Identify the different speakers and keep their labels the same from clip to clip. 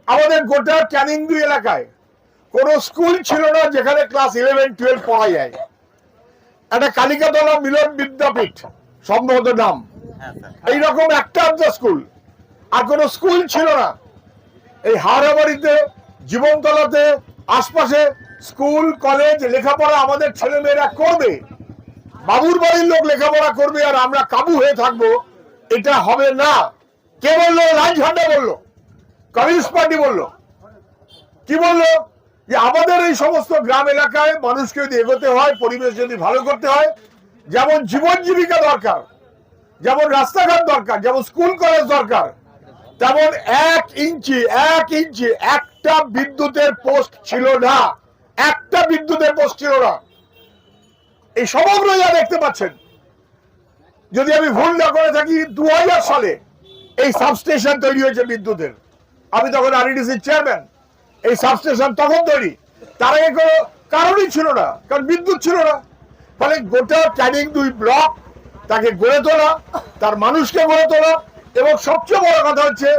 Speaker 1: আমাদের গোটা ক্যানিং 2 এলাকায় কোন স্কুল ছিল না যেখানে ক্লাস 11-12 পড়া যায়। একটা কালিকাতলা মিলন বিদ্যাপীঠ সম্ভবত নাম, এইরকম একটা স্কুল, আর কোন স্কুল ছিল না। এই হাওড়াবাড়িতে, জীবনতলাতে, আশপাশে স্কুল কলেজ লেখাপড়া আমাদের ছেলে মেয়েরা করবে, বাবুর বাড়ির লোক লেখাপড়া করবে, আর আমরা কাবু হয়ে থাকবো, এটা হবে না। কে বললো? লাল ঝান্ডা বললো, কমিউনিস্ট পার্টি বললো। কি বললো? যে আমাদের এই সমস্ত গ্রাম এলাকায় মানুষকে যদি এগোতে হয়, পরিবেশ যদি ভালো করতে হয়, যেমন জীবন জীবিকা দরকার, যেমন রাস্তাঘাট দরকার, যেমন স্কুল কলেজ দরকার, তেমন 1 ইঞ্চি একটা বিদ্যুতের পোস্ট ছিল না, একটা বিদ্যুতের পোস্ট ছিল না। এই সমগ্র যা দেখতে পাচ্ছেন, যদি আমি ভুল না করে থাকি, 2000 সালে এই সাবস্টেশন তৈরি হয়েছে বিদ্যুতের। আমি তখন আরইডিসির চেয়ারম্যান। এই সাবস্টেশন তখন তৈরি, তার আগে কোনো কারণই ছিল না, কারণ বিদ্যুৎ ছিল না। ফলে গোটা ক্যানিং 2 ব্লক তাকে গড়ে তোলা, তার মানুষকে গড়ে তোলা, এবং সবচেয়ে বড় কথা হচ্ছে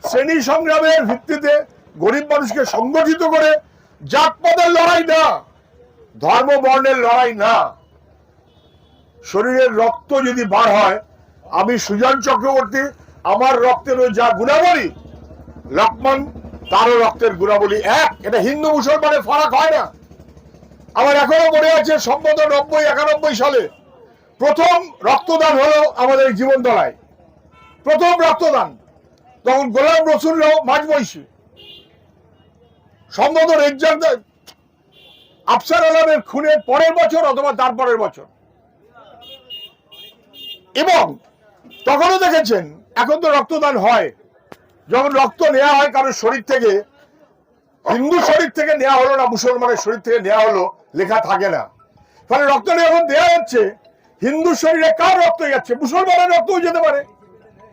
Speaker 1: শ্রেণী সংগ্রামের ভিত্তিতে গরিব মানুষকে সংগঠিত করে, জাতপাতের লড়াই না, ধর্ম বর্ণের লড়াই না। শরীরের রক্ত যদি বার হয়, আমি সুজন চক্রবর্তী, আমার রক্তেরও যা গুণাবলী, লক্ষ্মণ তারও রক্তের গুণাবলী এক। এটা হিন্দু মুসলমানের ফারাক হয় না। আমার এখনো মনে আছে, সম্ভবত 90-91 সালে প্রথম রক্তদান হলো আমাদের জীবনতলায়, প্রথম রক্তদান। তখন গোলাম রসুলরাও মাঝবয়সী, সম্ভবত রেজ্জাক আফসার আলমের খুনের পরের বছর অথবা তারপরের বছর। এবং তখনও দেখেছেন, এখন তো রক্তদান হয়, যখন রক্ত নেওয়া হয় কারোর শরীর থেকে, হিন্দু শরীর থেকে নেওয়া হলো না, মুসলমানের শরীর থেকে নেওয়া হলো, লেখা থাকে না। ফলে রক্ত যখন দেওয়া হচ্ছে, হিন্দু শরীরে কার রক্ত যাচ্ছে? মুসলমানের রক্তও যেতে পারে,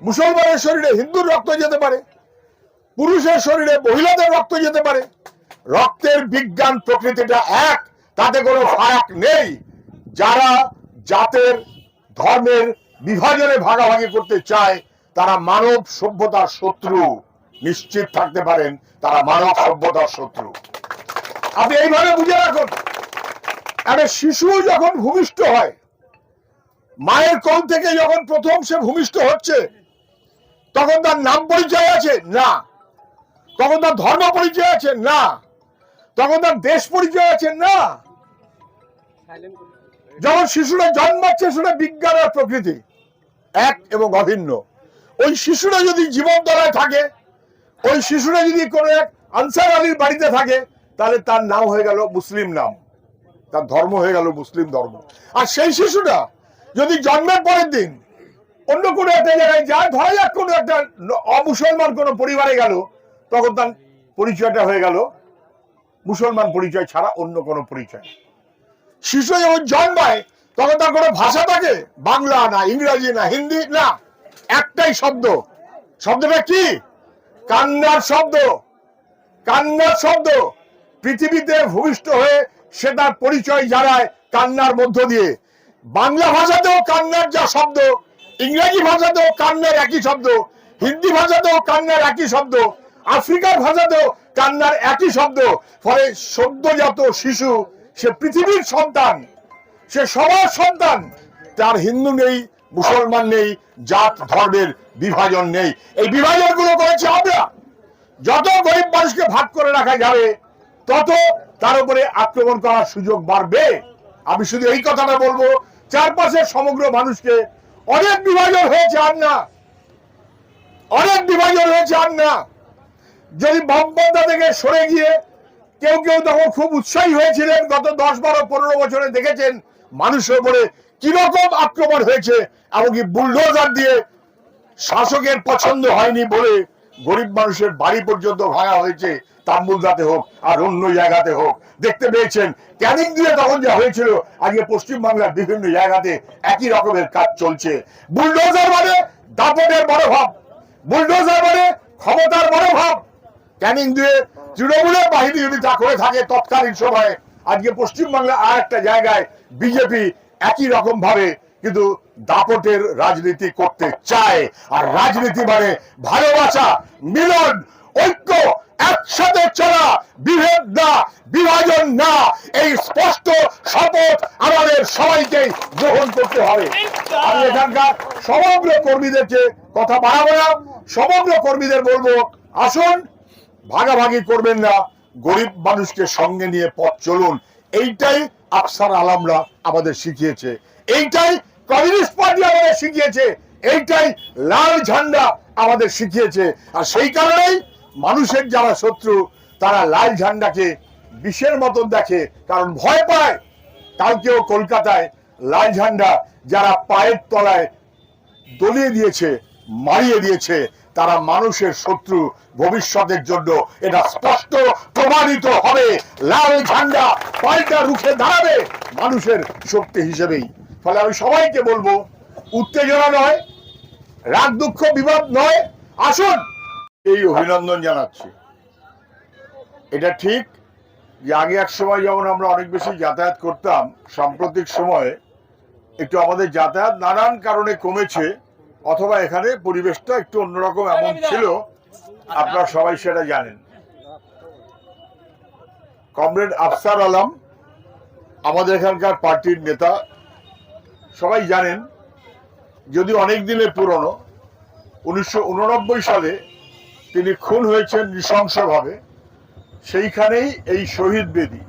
Speaker 1: মুসলমানের শরীরে হিন্দুর রক্ত যেতে পারে, পুরুষের শরীরে মহিলাদের রক্ত যেতে পারে। রক্তের বিজ্ঞান প্রকৃতিটা এক, তাতে কোনো ফারাক নেই। যারা জাতের ধর্মের বিভাজনে ভাগাভাগি করতে চায়, তারা মানব সভ্যতার শত্রু। নিশ্চিত থাকতে পারেন, তারা মানব সভ্যতার শত্রু। আপনি এইভাবে বুঝে রাখুন, একটা শিশু যখন ভূমিষ্ঠ হয়, মায়ের কোল থেকে যখন প্রথম সে ভূমিষ্ঠ হচ্ছে, তখন তার নাম পরিচয় আছে না, তখন তার ধর্ম পরিচয় আছে না, তখন তার দেশ পরিচয় আছে না। যখন শিশুরা জন্মাচ্ছে, সেটা বিজ্ঞান আর প্রকৃতি এক এবং অভিন্ন। ওই শিশুরা যদি জীবনতলায় থাকে, ওই শিশুরা যদি কোনো এক আনসার আলীর বাড়িতে থাকে, তাহলে তার নাম হয়ে গেল মুসলিম নাম, তার ধর্ম হয়ে গেল মুসলিম ধর্ম। আর সেই শিশুটা যদি জন্মের পরের দিন অন্য কোনো একটা জায়গায় যায়, ধরা যাক কোনো একটা অমুসলমান কোনো পরিবারে গেল, তখন তার পরিচয়টা হয়ে গেল মুসলমান পরিচয় ছাড়া অন্য কোনো পরিচয়। শিশু যখন জন্মায়, তখন তার কোনো ভাষা থাকে? বাংলা না, ইংরেজি না, হিন্দি না, একটাই শব্দ। শব্দটা কি? কান্নার শব্দ। কান্নার শব্দ। পৃথিবীতে ভূমিষ্ঠ হয়ে সে তার পরিচয় জানায় কান্নার মধ্য দিয়ে। বাংলা ভাষাতেও কান্নার যা শব্দ, ইংরেজি ভাষাতেও কান্নার একই শব্দ, হিন্দি ভাষাতেও কান্নার একই শব্দ, আফ্রিকার ভাষাতেও কান্নার একই শব্দ। ফলে সদ্যজাত শিশু, সে পৃথিবীর সন্তান, সে সবার সন্তান। তার হিন্দু নেই, মুসলমান নেই, জাত ধর্মের বিভাজন নেই। এই বিভাজন গুলো করেছে আমরা। যত গরিব মানুষকে ভাগ করে রাখা যাবে, তত তার উপরে আক্রমণ করার সুযোগ বাড়বে। আমি শুধু এই কথাটা বলবো, চারপাশের সমগ্র মানুষকে অনেক বিভাজন হয়েছে, আর না, অনেক বিভাজন হয়েছে, আর না। যদি বামপন্থা থেকে সরে গিয়ে কেউ কেউ তখন খুব উৎসাহী হয়েছিলেন, গত 10, 12, 15 বছরে দেখেছেন মানুষের উপরে কিরকম আক্রমণ হয়েছে, এমনকি বুলডোজার দিয়ে। শাসকের পছন্দ হয়নি বলে গরিব মানুষের বাড়ি পর্যন্ত ভাঙা হয়েছে, তাম্বুলদাতে হোক আর অন্য জায়গাতে হোক। দেখতে পেয়েছেন ক্যানিং দিয়ে তখন যা হয়েছিল, আজকে পশ্চিমবাংলার বিভিন্ন জায়গাতে একই রকমের কাজ চলছে। বুলডোজার মানে দাপটের মনোভাব, বুলডোজার মানে ক্ষমতার মনোভাব। ক্যানিং দিয়ে তৃণমূলের বাহিনী যদি তা করে থাকে তৎকালীন সময়ে, আজকে পশ্চিমবাংলা আর একটা জায়গায় বিজেপি একই রকম ভাবে কিন্তু দাপটের রাজনীতি করতে চায়। আর রাজনীতি মানে ভালোবাসা, মিলন, ঐক্য, সবাইকেই গ্রহণ করতে হবে। আমি এখানকার সমগ্র কর্মীদেরকে কথা বাড়াবো না, সমগ্র কর্মীদের বলবো আসুন, ভাগাভাগি করবেন না, গরিব মানুষকে সঙ্গে নিয়ে পথ চলুন। এইটাই আফসার আলমরা আমাদের শিখিয়েছে, এইটাই কমিউনিস্ট পার্টি আমাদের শিখিয়েছে, এইটাই লাল ঝান্ডা আমাদের শিখিয়েছে। আর সেই কারণেই মানুষের যারা শত্রু তারা লাল ঝান্ডাকে বিষের মতন দেখে, কারণ ভয় পায়। কালকেও কলকাতায় লাল ঝান্ডা যারা পায়ের তলায় দলিয়ে দিয়েছে, মারিয়ে দিয়েছে, তারা মানুষের শত্রু ভবিষ্যতের জন্য। এটা স্পষ্ট প্রমাণিত হবে, লাল ঝান্ডা পাল্টা রুখে দাঁড়াবে মানুষের শক্তি হিসেবেই। ফলে আমি সবাইকে বলবো, উত্তেজনা নয়, রাগ দুঃখ বিবাদ নয়, আসুন। এই অভিনন্দন জানাচ্ছি। এটা ঠিক যে আগে এক সময় যেমন আমরা অনেক বেশি যাতায়াত করতাম, সাম্প্রতিক সময়ে একটু আমাদের যাতায়াত নানান কারণে কমেছে, অথবা এখানে পরিবেশটা একটু অন্যরকম এমন ছিল, আপনারা সবাই সেটা জানেন। কমরেড আফসার আলম আমাদের এখানকার পার্টির নেতা, সবাই জানেন, যদি অনেক দিনের পুরনো। 1989 সালে তিনি খুন হয়েছেন নৃশংসভাবে, সেইখানেই এই শহীদ বেদি।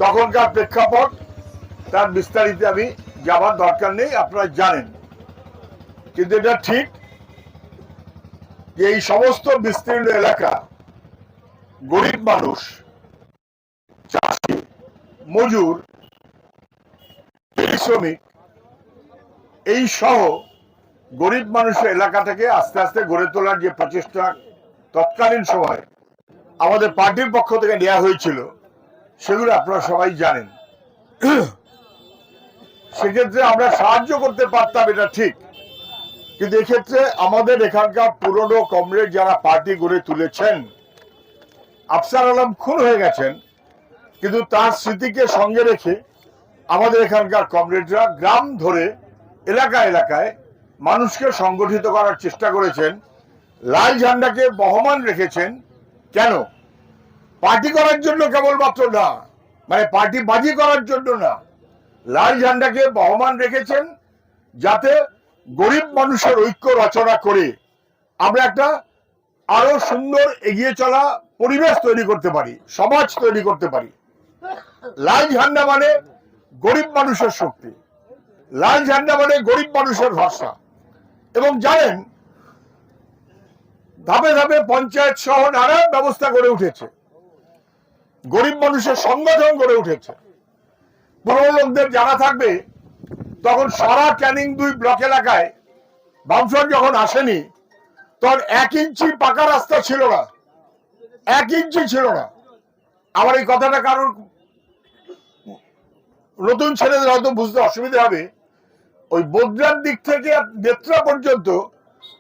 Speaker 1: তখনকার প্রেক্ষাপট তার বিস্তারিত আমি যাবার দরকার নেই, আপনারা জানেন। কিন্তু এটা ঠিক যে এই সমস্ত বিস্তীর্ণ এলাকা, গরিব মানুষ, চাষি, মজুর, শ্রমিক, এই সহ গরিব মানুষের এলাকাটাকে আস্তে আস্তে গড়ে তোলার যে প্রচেষ্টা তৎকালীন সময় আমাদের পার্টির পক্ষ থেকে নেওয়া হয়েছিল, সেগুলো আপনারা সবাই জানেন। সেক্ষেত্রে আমরা সাহায্য করতে পারতাম, এটা ঠিক। কিন্তু এক্ষেত্রে আমাদের এখানকার পুরনো কমরেড যারা পার্টি গড়ে তুলেছেন, আফসার আলম খুন হয়ে গেছেন, কিন্তু তার স্মৃতিকে সঙ্গে রেখে আমাদের এখানকার কমরেডরা গ্রাম ধরে এলাকা এলাকায় মানুষকে সংগঠিত করার চেষ্টা করেছেন, লাল ঝান্ডাকে বহমান রেখেছেন। কেন? পার্টি করার জন্য কেবলমাত্র না, মানে পার্টি বাজি করার জন্য না, লাল ঝান্ডাকে বহমান রেখেছেন যাতে গরিব মানুষের ঐক্য রচনা করে আমরা একটা আরো সুন্দর এগিয়ে চলা পরিবেশ তৈরি করতে পারি, সমাজ তৈরি করতে পারি। লাল ঝান্ডা মানে গরিব মানুষের শক্তি, লাল ঝান্ডা মানে গরিব মানুষের ভরসা। এবং জানেন, ধাপে ধাপে পঞ্চায়েত সহ নানান ব্যবস্থা গড়ে উঠেছে, গরিব মানুষের সংগঠন গড়ে উঠেছে। পুরনো লোকদের জানা থাকবে, তখন সারা ক্যানিং 2 ব্লক এলাকায় বামফ্রন্ট যখন আসেনি, তখন 1 ইঞ্চি পাকা রাস্তা ছিল না, 1 ইঞ্চি ছিল না। আমার এই কথাটা কারোর নতুন ছেলেদের হয়তো বুঝতে অসুবিধা হবে। ওই বদ্রার দিক থেকে নেত্রা পর্যন্ত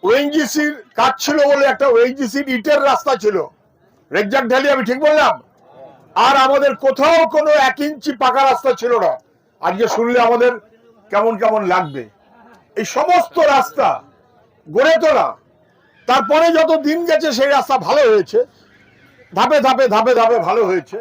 Speaker 1: ওএনজিসির কাজ ছিল বলে একটা ওএনজিসির ইটের রাস্তা ছিল, রেজ্জাক ঢালি, আমি ঠিক বললাম? আর আমাদের কোথাও কোনো 1 ইঞ্চি পাকা রাস্তা ছিল না। আজকে শুনলে আমাদের কেমন কেমন লাগবে। এই সমস্ত রাস্তা গড়ে তোলা, তারপরে যত দিন গেছে সেই রাস্তা ভালো হয়েছে, ধাপে ধাপে ধাপে ধাপে ভালো হয়েছে।